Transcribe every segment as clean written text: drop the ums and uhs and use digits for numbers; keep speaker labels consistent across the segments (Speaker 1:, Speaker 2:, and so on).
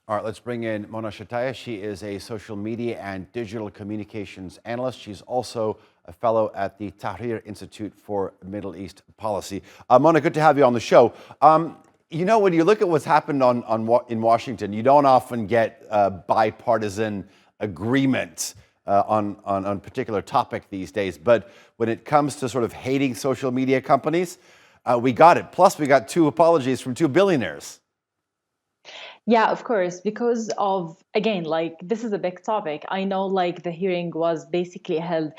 Speaker 1: All right, let's bring in Mona Shataya. She is a social media and digital communications analyst. She's also a fellow at the Tahrir Institute for Middle East Policy. Mona, good to have you on the show. When you look at what's happened in Washington, you don't often get bipartisan agreement on a particular topic these days. But when it comes to sort of hating social media companies, we got it. Plus, we got two apologies from two billionaires.
Speaker 2: Yeah, of course, because of, again, like this is a big topic. I know like the hearing was basically held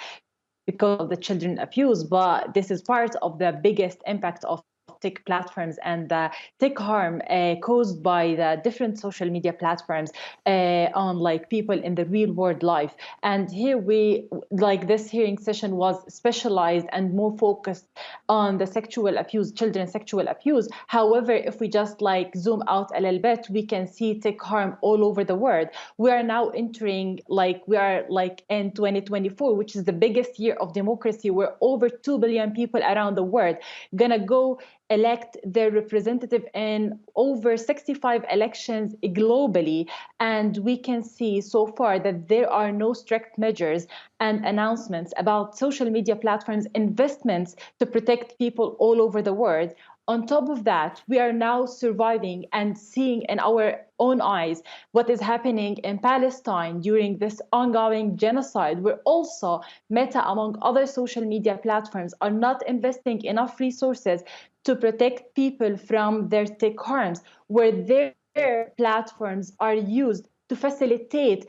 Speaker 2: because of the children abuse, but this is part of the biggest impact of tech platforms and the tech harm caused by the different social media platforms on like people in the real world life. And here we like this hearing session was specialized and more focused on the sexual abuse, children's sexual abuse. However, if we just like zoom out a little bit, we can see tech harm all over the world. We are now entering we are like in 2024, which is the biggest year of democracy, where over 2 billion people around the world gonna go elect their representative in over 65 elections globally. And we can see so far that there are no strict measures and announcements about social media platforms investments to protect people all over the world. On top of that, we are now surviving and seeing in our own eyes what is happening in Palestine during this ongoing genocide, where also Meta, among other social media platforms, are not investing enough resources to protect people from their tech harms, where their platforms are used to facilitate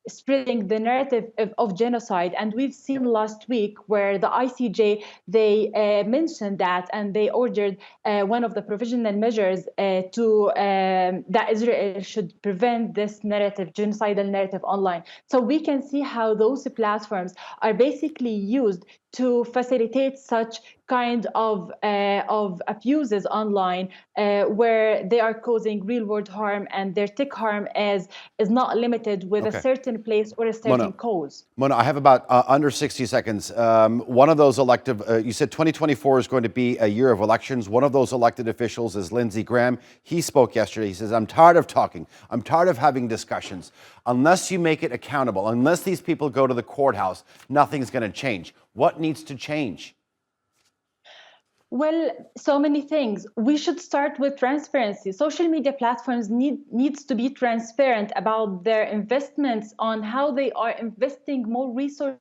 Speaker 2: spreading the narrative of genocide. And we've seen last week where the ICJ, they mentioned that, and they ordered one of the provisional measures that Israel should prevent this narrative, genocidal narrative online. So we can see how those platforms are basically used to facilitate such kind of abuses online, where they are causing real world harm, and their tech harm is not limited with a
Speaker 1: Okay.
Speaker 2: certain place or a certain
Speaker 1: Mona,
Speaker 2: cause.
Speaker 1: Mona, I have about under 60 seconds. One of those elective, you said 2024 is going to be a year of elections. One of those elected officials is Lindsey Graham. He spoke yesterday. He says, I'm tired of talking. I'm tired of having discussions. Unless you make it accountable, unless these people go to the courthouse, nothing's going to change. What needs to change?
Speaker 2: Well, so many things. We should start with transparency. Social media platforms needs to be transparent about their investments, on how they are investing more resources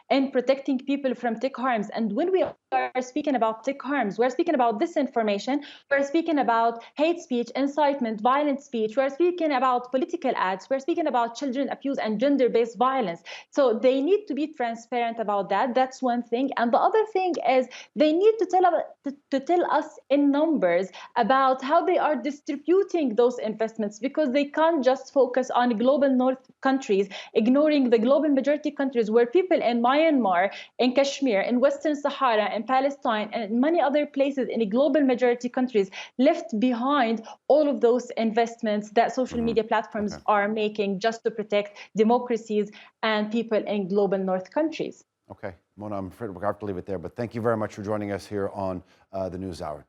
Speaker 2: in protecting people from tech harms. And when we are speaking about tech harms, we're speaking about disinformation, we're speaking about hate speech, incitement, violent speech, we're speaking about political ads, we're speaking about children abuse and gender-based violence. So they need to be transparent about that. That's one thing. And the other thing is they need to tell us in numbers about how they are distributing those investments, because they can't just focus on global north countries, ignoring the global majority countries, where people in Myanmar, in Kashmir, in Western Sahara, in Palestine, and many other places in the global majority countries left behind all of those investments that social media platforms are making just to protect democracies and people in global north countries.
Speaker 1: Okay, Mona, I'm afraid we'll have to leave it there, but thank you very much for joining us here on the NewsHour.